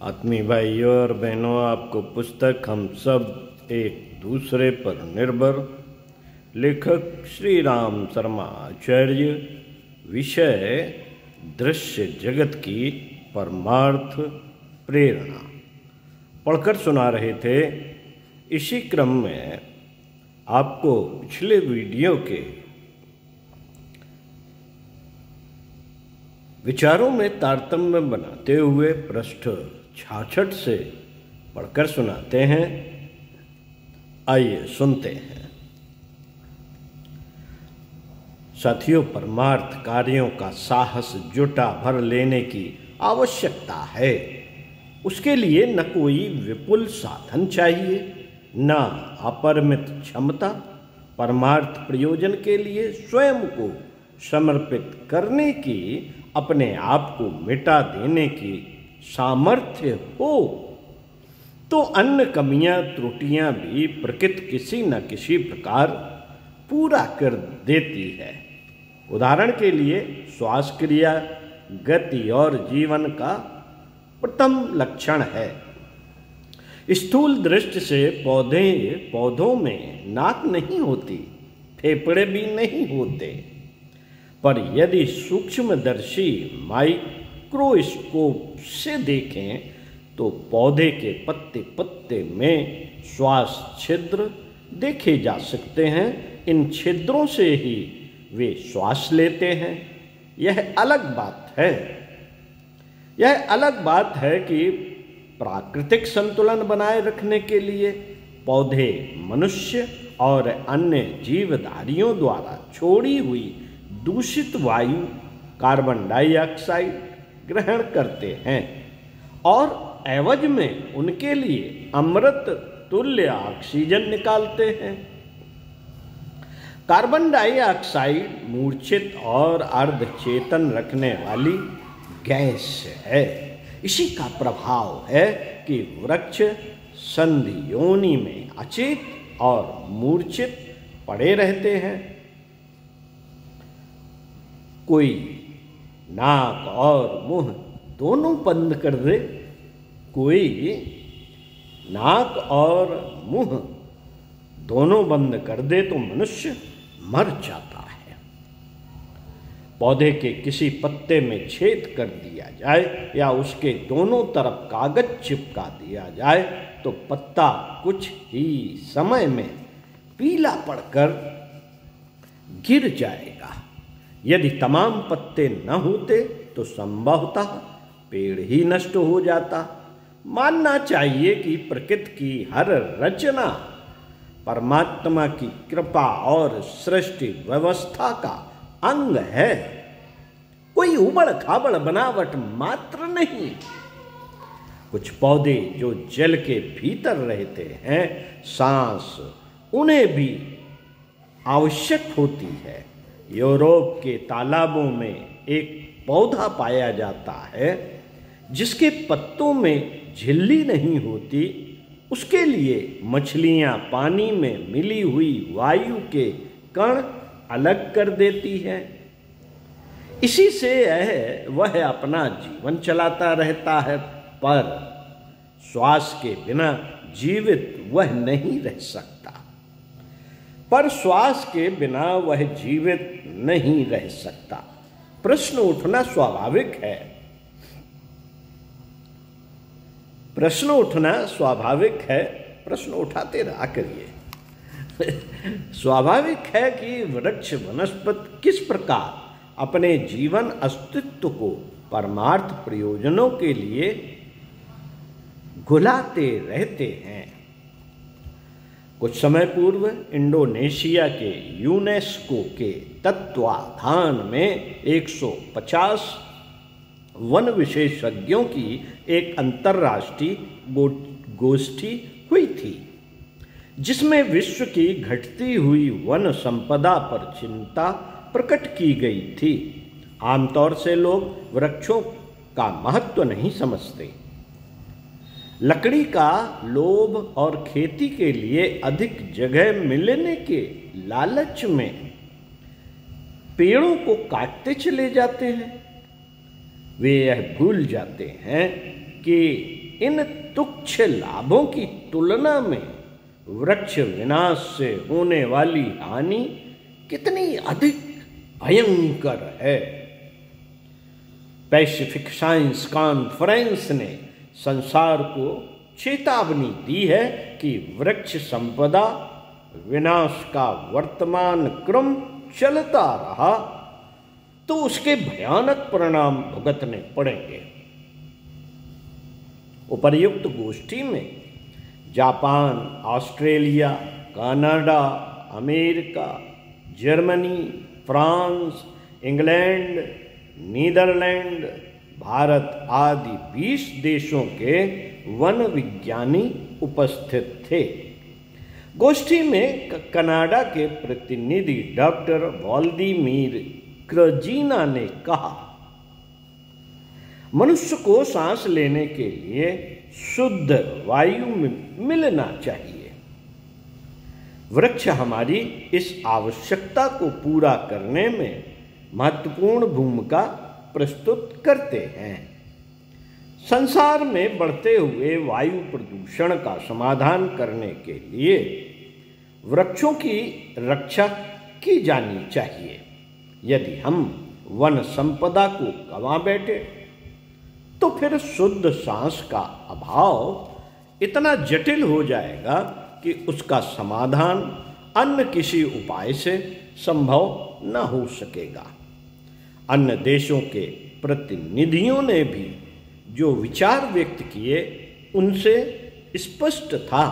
आत्मीय भाइयों और बहनों, आपको पुस्तक हम सब एक दूसरे पर निर्भर, लेखक श्री राम शर्मा आचार्य, विषय दृश्य जगत की परमार्थ प्रेरणा पढ़कर सुना रहे थे। इसी क्रम में आपको पिछले वीडियो के विचारों में तारतम्य बनाते हुए पृष्ठ 66 से पढ़कर सुनाते हैं। आइए सुनते हैं। साथियों, परमार्थ कार्यों का साहस जुटा भर लेने की आवश्यकता है। उसके लिए न कोई विपुल साधन चाहिए, न अपरिमित क्षमता। परमार्थ प्रयोजन के लिए स्वयं को समर्पित करने की, अपने आप को मिटा देने की सामर्थ्य हो तो अन्य कमियां त्रुटियां भी प्रकृति किसी न किसी प्रकार पूरा कर देती है। उदाहरण के लिए श्वास क्रिया, गति और जीवन का प्रथम लक्षण है। स्थूल दृष्टि से पौधों में नाक नहीं होती, फेफड़े भी नहीं होते, पर यदि सूक्ष्मदर्शी माइक्रोस्कोप से देखें तो पौधे के पत्ते पत्ते में श्वास छिद्र देखे जा सकते हैं। इन छिद्रों से ही वे श्वास लेते हैं। यह अलग बात है कि प्राकृतिक संतुलन बनाए रखने के लिए पौधे मनुष्य और अन्य जीवधारियों द्वारा छोड़ी हुई दूषित वायु कार्बन डाइऑक्साइड ग्रहण करते हैं और एवज में उनके लिए अमृत तुल्य ऑक्सीजन निकालते हैं। कार्बन डाइऑक्साइड मूर्छित और अर्धचेतन रखने वाली गैस है। इसी का प्रभाव है कि वृक्ष संधि योनि में अचेत और मूर्छित पड़े रहते हैं। कोई नाक और मुंह दोनों बंद कर दे, कोई नाक और मुंह दोनों बंद कर दे तो मनुष्य मर जाता है। पौधे के किसी पत्ते में छेद कर दिया जाए या उसके दोनों तरफ कागज चिपका दिया जाए तो पत्ता कुछ ही समय में पीला पड़कर गिर जाएगा। यदि तमाम पत्ते न होते तो संभवतः पेड़ ही नष्ट हो जाता। मानना चाहिए कि प्रकृति की हर रचना परमात्मा की कृपा और सृष्टि व्यवस्था का अंग है, कोई उबड़ खाबड़ बनावट मात्र नहीं। कुछ पौधे जो जल के भीतर रहते हैं, सांस उन्हें भी आवश्यक होती है। यूरोप के तालाबों में एक पौधा पाया जाता है जिसके पत्तों में झिल्ली नहीं होती। उसके लिए मछलियां पानी में मिली हुई वायु के कण अलग कर देती हैं। इसी से वह अपना जीवन चलाता रहता है, पर श्वास के बिना जीवित वह नहीं रह सकता। प्रश्न उठना स्वाभाविक है। प्रश्न उठाते रहा करिए। स्वाभाविक है कि वृक्ष वनस्पति किस प्रकार अपने जीवन अस्तित्व को परमार्थ प्रयोजनों के लिए घुलाते रहते हैं। कुछ समय पूर्व इंडोनेशिया के यूनेस्को के तत्वाधान में 150 वन विशेषज्ञों की एक अंतर्राष्ट्रीय गोष्ठी हुई थी, जिसमें विश्व की घटती हुई वन संपदा पर चिंता प्रकट की गई थी। आमतौर से लोग वृक्षों का महत्व नहीं समझते। लकड़ी का लोभ और खेती के लिए अधिक जगह मिलने के लालच में पेड़ों को काटते चले जाते हैं। वे यह भूल जाते हैं कि इन तुच्छ लाभों की तुलना में वृक्ष विनाश से होने वाली हानि कितनी अधिक भयंकर है। पैसिफिक साइंस कॉन्फ्रेंस ने संसार को चेतावनी दी है कि वृक्ष संपदा विनाश का वर्तमान क्रम चलता रहा तो उसके भयानक परिणाम भुगतने पड़ेंगे। उपर्युक्त गोष्ठी में Japan, Australia, Canada, America, Germany, France, England, Netherland, Bharat आदि 20 देशों के वन विज्ञानी उपस्थित थे। गोष्ठी में कनाडा के प्रतिनिधि डॉक्टर व्लादिमीर क्रजीना ने कहा, मनुष्य को सांस लेने के लिए शुद्ध वायु मिलना चाहिए। वृक्ष हमारी इस आवश्यकता को पूरा करने में महत्वपूर्ण भूमिका प्रस्तुत करते हैं। संसार में बढ़ते हुए वायु प्रदूषण का समाधान करने के लिए वृक्षों की रक्षा की जानी चाहिए। यदि हम वन संपदा को गंवा बैठे तो फिर शुद्ध सांस का अभाव इतना जटिल हो जाएगा कि उसका समाधान अन्य किसी उपाय से संभव न हो सकेगा। अन्य देशों के प्रतिनिधियों ने भी जो विचार व्यक्त किए उनसे स्पष्ट था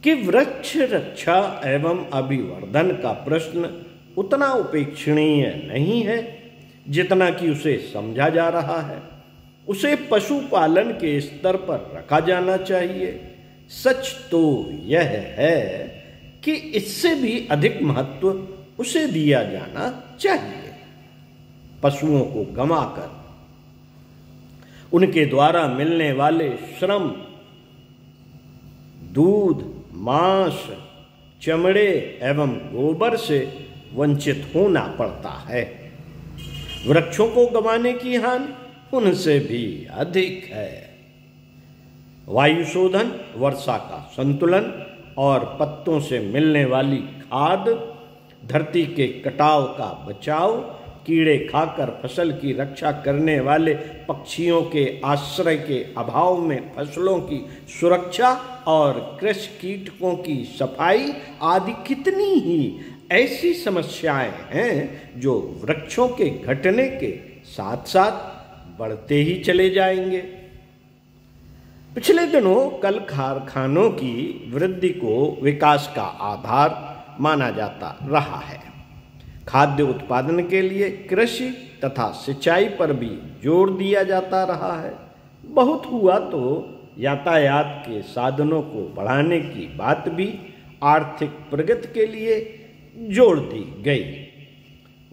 कि वृक्ष रक्षा एवं अभिवर्धन का प्रश्न उतना उपेक्षणीय नहीं है जितना कि उसे समझा जा रहा है। उसे पशुपालन के स्तर पर रखा जाना चाहिए। सच तो यह है कि इससे भी अधिक महत्व उसे दिया जाना चाहिए। पशुओं को गंवाकर उनके द्वारा मिलने वाले श्रम, दूध, मांस, चमड़े एवं गोबर से वंचित होना पड़ता है। वृक्षों को गंवाने की हानि उनसे भी अधिक है। वायु शोधन, वर्षा का संतुलन और पत्तों से मिलने वाली खाद, धरती के कटाव का बचाव, कीड़े खाकर फसल की रक्षा करने वाले पक्षियों के आश्रय के अभाव में फसलों की सुरक्षा और कृषि कीटकों की सफाई आदि कितनी ही ऐसी समस्याएं हैं जो वृक्षों के घटने के साथ साथ बढ़ते ही चले जाएंगे। पिछले दिनों कल कारखानों की वृद्धि को विकास का आधार माना जाता रहा है। खाद्य उत्पादन के लिए कृषि तथा सिंचाई पर भी जोर दिया जाता रहा है। बहुत हुआ तो यातायात के साधनों को बढ़ाने की बात भी आर्थिक प्रगति के लिए जोड़ दी गई।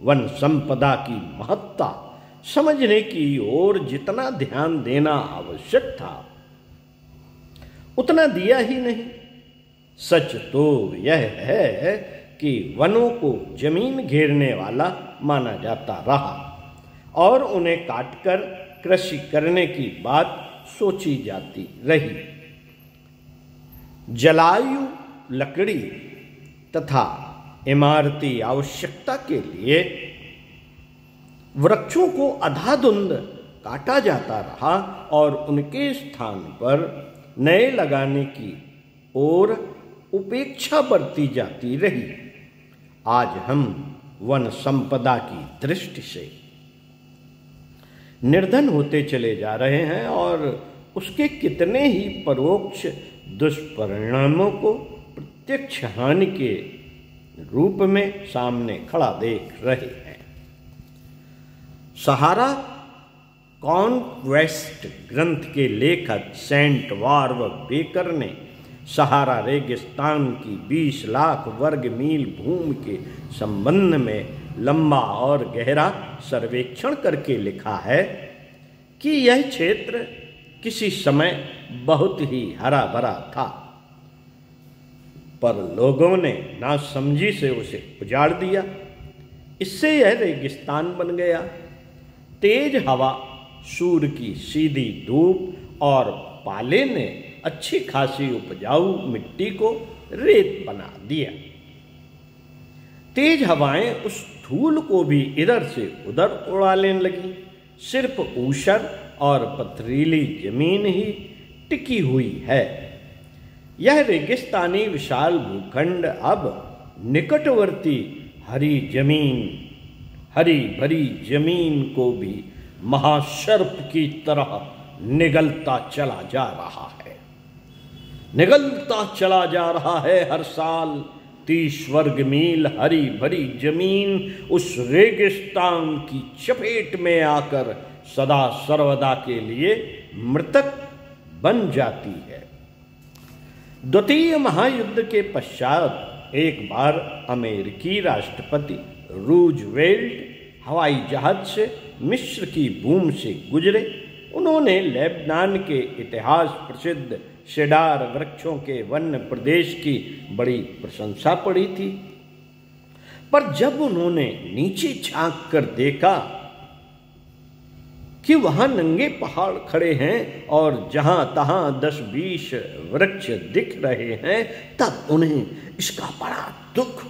वन संपदा की महत्ता समझने की ओर जितना ध्यान देना आवश्यक था उतना दिया ही नहीं। सच तो यह है कि वनों को जमीन घेरने वाला माना जाता रहा और उन्हें काटकर कृषि करने की बात सोची जाती रही। जलायु लकड़ी तथा इमारती आवश्यकता के लिए वृक्षों को अंधाधुंध काटा जाता रहा और उनके स्थान पर नए लगाने की ओर उपेक्षा बरती जाती रही। आज हम वन संपदा की दृष्टि से निर्धन होते चले जा रहे हैं और उसके कितने ही परोक्ष दुष्परिणामों को प्रत्यक्ष हानि के रूप में सामने खड़ा देख रहे हैं। सहारा कॉन्क्वेस्ट ग्रंथ के लेखक सेंट वार्व बेकर ने सहारा रेगिस्तान की 20 लाख वर्ग मील भूमि के संबंध में लंबा और गहरा सर्वेक्षण करके लिखा है कि यह क्षेत्र किसी समय बहुत ही हरा भरा था, पर लोगों ने नासमझी से उसे उजाड़ दिया। इससे यह रेगिस्तान बन गया। तेज हवा, सूर की सीधी धूप और पाले ने अच्छी खासी उपजाऊ मिट्टी को रेत बना दिया। तेज हवाएं उस धूल को भी इधर से उधर उड़ाने लगी। सिर्फ ऊसर और पथरीली जमीन ही टिकी हुई है। यह रेगिस्तानी विशाल भूखंड अब निकटवर्ती हरी भरी जमीन को भी महासर्प की तरह निगलता चला जा रहा है। हर साल 30 वर्ग मील हरी भरी जमीन उस रेगिस्तान की चपेट में आकर सदा सर्वदा के लिए मृतक बन जाती है। द्वितीय महायुद्ध के पश्चात एक बार अमेरिकी राष्ट्रपति रूजवेल्ट हवाई जहाज से मिस्र की भूमि से गुजरे। उन्होंने लेबनान के इतिहास प्रसिद्ध शेडार वृक्षों के वन्य प्रदेश की बड़ी प्रशंसा पढ़ी थी, पर जब उन्होंने नीचे झांक कर देखा कि वहां नंगे पहाड़ खड़े हैं और जहां तहां 10-20 वृक्ष दिख रहे हैं, तब उन्हें इसका बड़ा दुख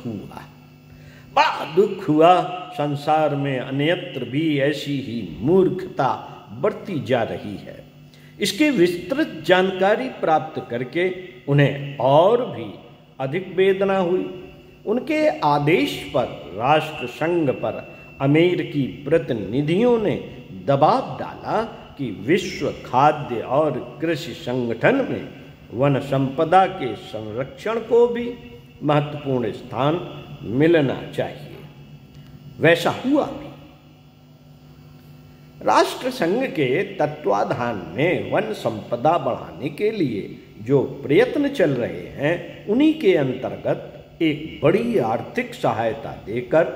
हुआ। संसार में अन्यत्र भी ऐसी ही मूर्खता बढ़ती जा रही है। इसकी विस्तृत जानकारी प्राप्त करके उन्हें और भी अधिक वेदना हुई। उनके आदेश पर राष्ट्र संघ पर अमेरिकी प्रतिनिधियों ने दबाव डाला कि विश्व खाद्य और कृषि संगठन में वन संपदा के संरक्षण को भी महत्वपूर्ण स्थान मिलना चाहिए। वैसा हुआ भी। राष्ट्र संघ के तत्वाधान में वन संपदा बढ़ाने के लिए जो प्रयत्न चल रहे हैं, उन्हीं के अंतर्गत एक बड़ी आर्थिक सहायता देकर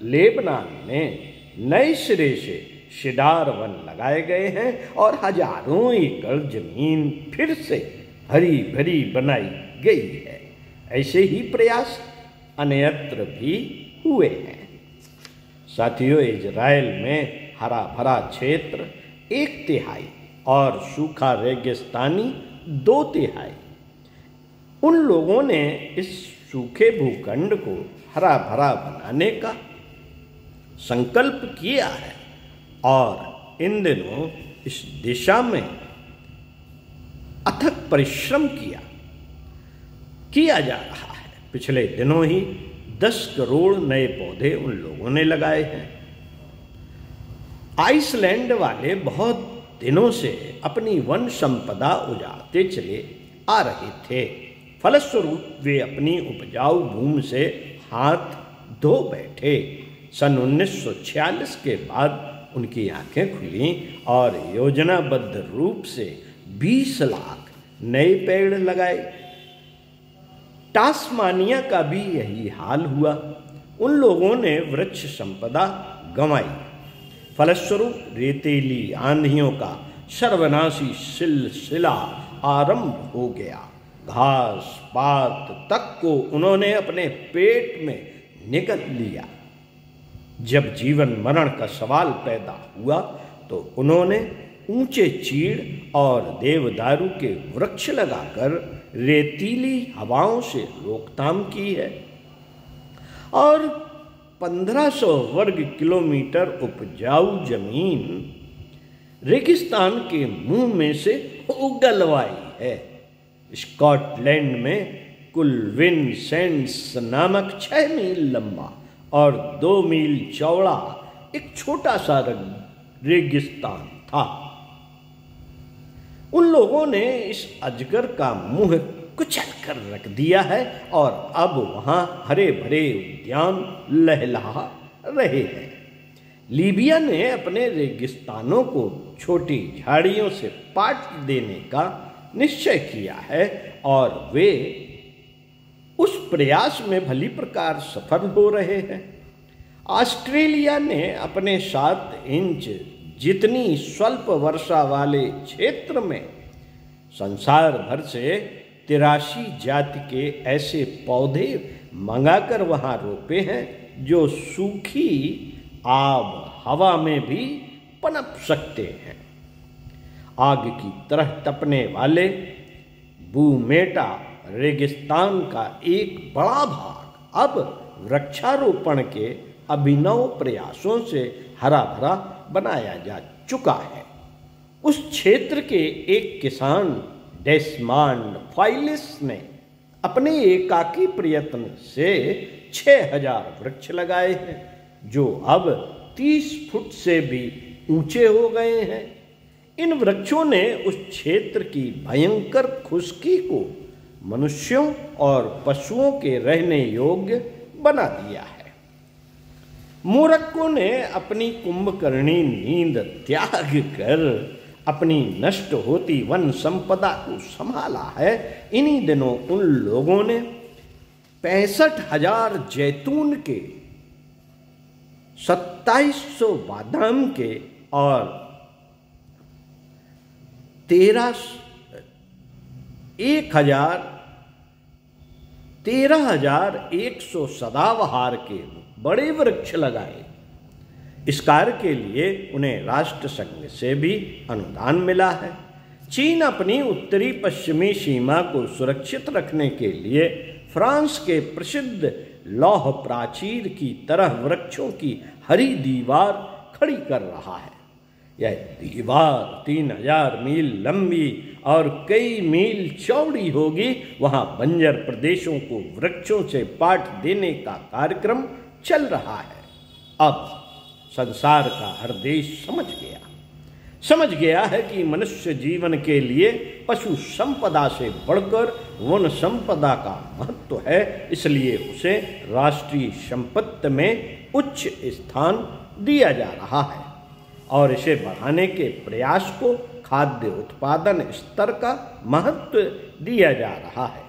लेबनान में नए सिरे से शेडार वन लगाए गए हैं और हजारों एकड़ जमीन फिर से हरी भरी बनाई गई है। ऐसे ही प्रयास अन्यत्र भी हुए हैं। साथियों, इजराइल में हरा भरा क्षेत्र 1/3 और सूखा रेगिस्तानी 2/3। उन लोगों ने इस सूखे भूखंड को हरा भरा बनाने का संकल्प किया है और इन दिनों इस दिशा में अथक परिश्रम किया जा रहा है। पिछले दिनों ही 10 करोड़ नए पौधे उन लोगों ने लगाए हैं। आइसलैंड वाले बहुत दिनों से अपनी वन संपदा उजाड़ते चले आ रहे थे। फलस्वरूप वे अपनी उपजाऊ भूमि से हाथ धो बैठे। सन 1946 के बाद उनकी आंखें खुली और योजनाबद्ध रूप से 20 लाख नए पेड़ लगाए। टास्मानिया का भी यही हाल हुआ। उन लोगों ने वृक्ष संपदा गंवाई। फलस्वरूप रेतीली आंधियों का सर्वनाशी सिलसिला आरंभ हो गया। घास पात तक को उन्होंने अपने पेट में निगल लिया। जब जीवन मरण का सवाल पैदा हुआ तो उन्होंने ऊंचे चीड़ और देवदारू के वृक्ष लगाकर रेतीली हवाओं से रोकथाम की है और 1500 वर्ग किलोमीटर उपजाऊ जमीन रेगिस्तान के मुंह में से उगलवाई है। स्कॉटलैंड में कुल विनसेंट्स नामक 6 मील लंबा और 2 मील चौड़ा एक छोटा सा रेगिस्तान था। उन लोगों ने इस अजगर का मुंह कुचल कर रख दिया है और अब वहां हरे भरे उद्यान लहलहा रहे हैं। लीबिया ने अपने रेगिस्तानों को छोटी झाड़ियों से पाट देने का निश्चय किया है और वे उस प्रयास में भली प्रकार सफल हो रहे हैं। ऑस्ट्रेलिया ने अपने 7 इंच जितनी स्वल्प वर्षा वाले क्षेत्र में संसार भर से 83 जाति के ऐसे पौधे मंगाकर वहां रोपे हैं जो सूखी आब हवा में भी पनप सकते हैं। आग की तरह तपने वाले बूमेटा रेगिस्तान का एक बड़ा भाग अब वृक्षारोपण के अभिनव प्रयासों से हरा भरा बनाया जा चुका है। उस क्षेत्र के एक किसान डेस्मांड फाइलिस ने अपने एकाकी प्रयत्न से 6000 वृक्ष लगाए हैं, जो अब 30 फुट से भी ऊंचे हो गए हैं। इन वृक्षों ने उस क्षेत्र की भयंकर खुश्की को मनुष्यों और पशुओं के रहने योग्य बना दिया है। मोरक्को ने अपनी कुंभकर्णी नींद त्याग कर अपनी नष्ट होती वन संपदा को संभाला है। इन्हीं दिनों उन लोगों ने 65,000 जैतून के, 2700 बादाम के और 13,100 सदाबहार के बड़े वृक्ष लगाए। इस कार्य के लिए उन्हें राष्ट्र संघ से भी अनुदान मिला है। चीन अपनी उत्तरी पश्चिमी सीमा को सुरक्षित रखने के लिए फ्रांस के प्रसिद्ध लौह प्राचीर की तरह वृक्षों की हरी दीवार खड़ी कर रहा है। यह दीवार 3000 मील लंबी और कई मील चौड़ी होगी। वहां बंजर प्रदेशों को वृक्षों से पाट देने का कार्यक्रम चल रहा है। अब संसार का हर देश समझ गया है कि मनुष्य जीवन के लिए पशु संपदा से बढ़कर वन संपदा का महत्व है। इसलिए उसे राष्ट्रीय संपत्ति में उच्च स्थान दिया जा रहा है और इसे बढ़ाने के प्रयास को खाद्य उत्पादन स्तर का महत्व दिया जा रहा है।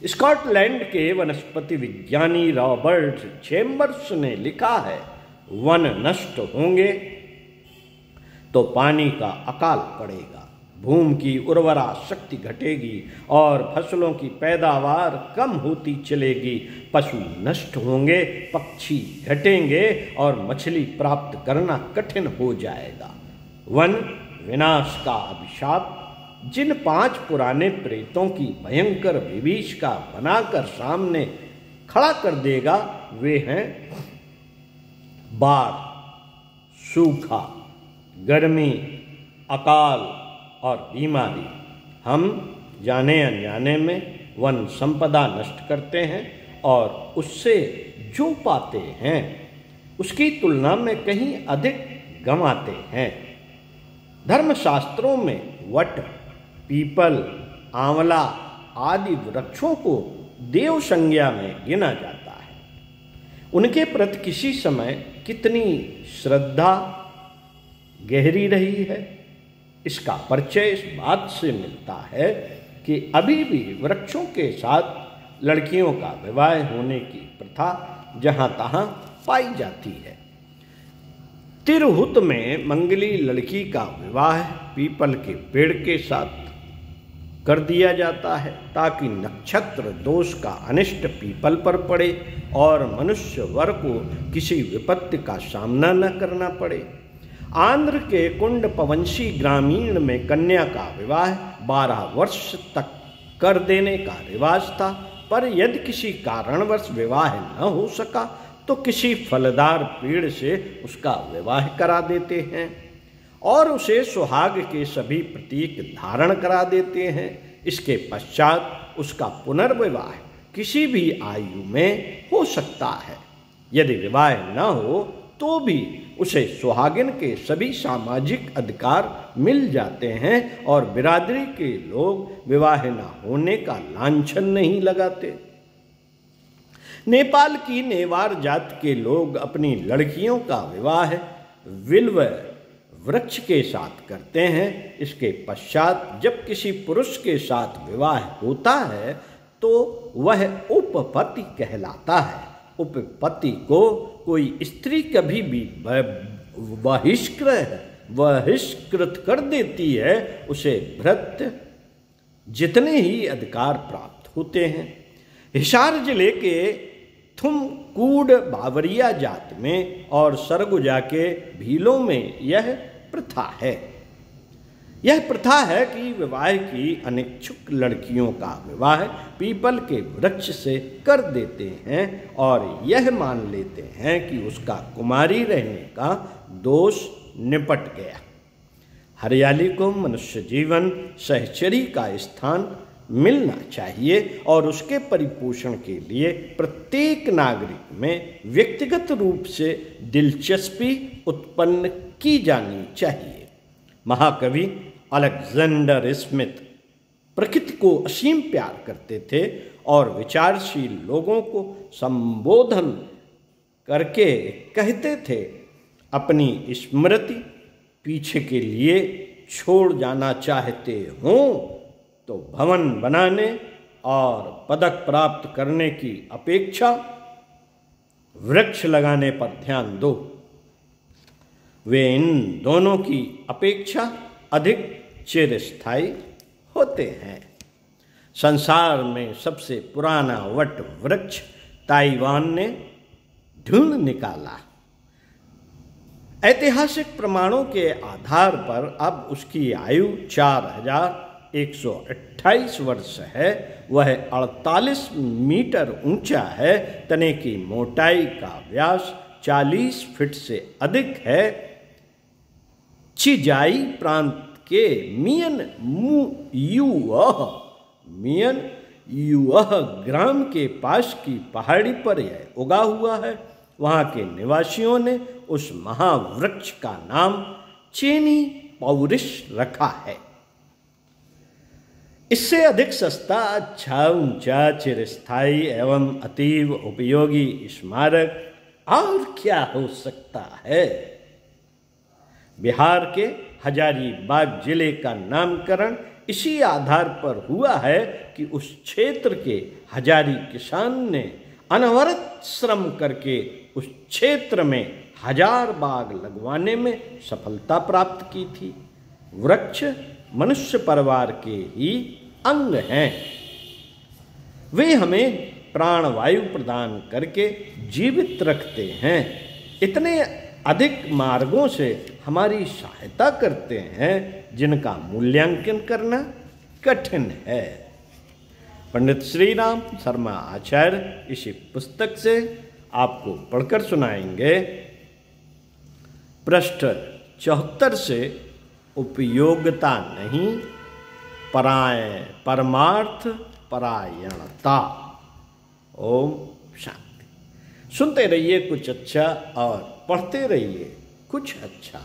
स्कॉटलैंड के वनस्पति विज्ञानी रॉबर्ट चेम्बर्स ने लिखा है, वन नष्ट होंगे तो पानी का अकाल पड़ेगा, भूमि की उर्वरा शक्ति घटेगी और फसलों की पैदावार कम होती चलेगी। पशु नष्ट होंगे, पक्षी घटेंगे और मछली प्राप्त करना कठिन हो जाएगा। वन विनाश का अभिशाप जिन 5 पुराने प्रेतों की भयंकर विभीषिका बनाकर सामने खड़ा कर देगा, वे हैं बाढ़, सूखा, गर्मी, अकाल और बीमारी। हम जाने अनजाने में वन संपदा नष्ट करते हैं और उससे जो पाते हैं उसकी तुलना में कहीं अधिक गंवाते हैं। धर्मशास्त्रों में वट, पीपल, आंवला आदि वृक्षों को देव संज्ञा में गिना जाता है। उनके प्रति किसी समय कितनी श्रद्धा गहरी रही है, इसका परिचय इस बात से मिलता है कि अभी भी वृक्षों के साथ लड़कियों का विवाह होने की प्रथा जहां तहां पाई जाती है। तिरहुत में मंगली लड़की का विवाह पीपल के पेड़ के साथ कर दिया जाता है ताकि नक्षत्र दोष का अनिष्ट पीपल पर पड़े और मनुष्य वर्ग को किसी विपत्ति का सामना न करना पड़े। आंध्र के कुंडपवंशी ग्रामीण में कन्या का विवाह 12 वर्ष तक कर देने का रिवाज था, पर यदि किसी कारणवश विवाह न हो सका तो किसी फलदार पेड़ से उसका विवाह करा देते हैं और उसे सुहाग के सभी प्रतीक धारण करा देते हैं। इसके पश्चात उसका पुनर्विवाह किसी भी आयु में हो सकता है। यदि विवाह न हो तो भी उसे सुहागिन के सभी सामाजिक अधिकार मिल जाते हैं और बिरादरी के लोग विवाह न होने का लांछन नहीं लगाते। नेपाल की नेवार जाति के लोग अपनी लड़कियों का विवाह विल्व वृक्ष के साथ करते हैं। इसके पश्चात जब किसी पुरुष के साथ विवाह होता है तो वह उपपति कहलाता है। उपपति को कोई स्त्री कभी भी बहिष्कृत कर देती है, उसे भृत्य जितने ही अधिकार प्राप्त होते हैं। हिसार जिले के थुमकूड बावरिया जाति में और सरगुजा के भीलों में यह प्रथा है। यह प्रथा है कि विवाह की अनिच्छुक लड़कियों का विवाह पीपल के वृक्ष से कर देते हैं और यह मान लेते हैं कि उसका कुमारी रहने का दोष निपट गया। हरियाली को मनुष्य जीवन सहचरी का स्थान मिलना चाहिए और उसके परिपोषण के लिए प्रत्येक नागरिक में व्यक्तिगत रूप से दिलचस्पी उत्पन्न की जानी चाहिए। महाकवि अलेक्जेंडर स्मिथ प्रकृति को असीम प्यार करते थे और विचारशील लोगों को संबोधन करके कहते थे, अपनी स्मृति पीछे के लिए छोड़ जाना चाहते हो तो भवन बनाने और पदक प्राप्त करने की अपेक्षा वृक्ष लगाने पर ध्यान दो। वे इन दोनों की अपेक्षा अधिक चिरस्थायी होते हैं। संसार में सबसे पुराना वट वृक्ष ताइवान ने ढूंढ निकाला। ऐतिहासिक प्रमाणों के आधार पर अब उसकी आयु 4128 वर्ष है। वह 48 मीटर ऊंचा है। तने की मोटाई का व्यास 40 फीट से अधिक है। चिजाई प्रांत के मियन युअह ग्राम के पास की पहाड़ी पर यह उगा हुआ है। वहाँ के निवासियों ने उस महावृक्ष का नाम चेनी पौरिश रखा है। इससे अधिक सस्ता, अच्छा, ऊंचा, चिरस्थायी एवं अतीव उपयोगी स्मारक और क्या हो सकता है। बिहार के हजारीबाग जिले का नामकरण इसी आधार पर हुआ है कि उस क्षेत्र के हजारी किसान ने अनवरत श्रम करके उस क्षेत्र में 1000 बाग लगवाने में सफलता प्राप्त की थी। वृक्ष मनुष्य परिवार के ही अंग हैं। वे हमें प्राणवायु प्रदान करके जीवित रखते हैं। इतने अधिक मार्गों से हमारी सहायता करते हैं जिनका मूल्यांकन करना कठिन है। पंडित श्री राम शर्मा आचार्य इसी पुस्तक से आपको पढ़कर सुनाएंगे पृष्ठ 74 से उपयोगिता नहीं, परमार्थ परायणता। ओम शांति। सुनते रहिए कुछ अच्छा और पढ़ते रहिए कुछ अच्छा।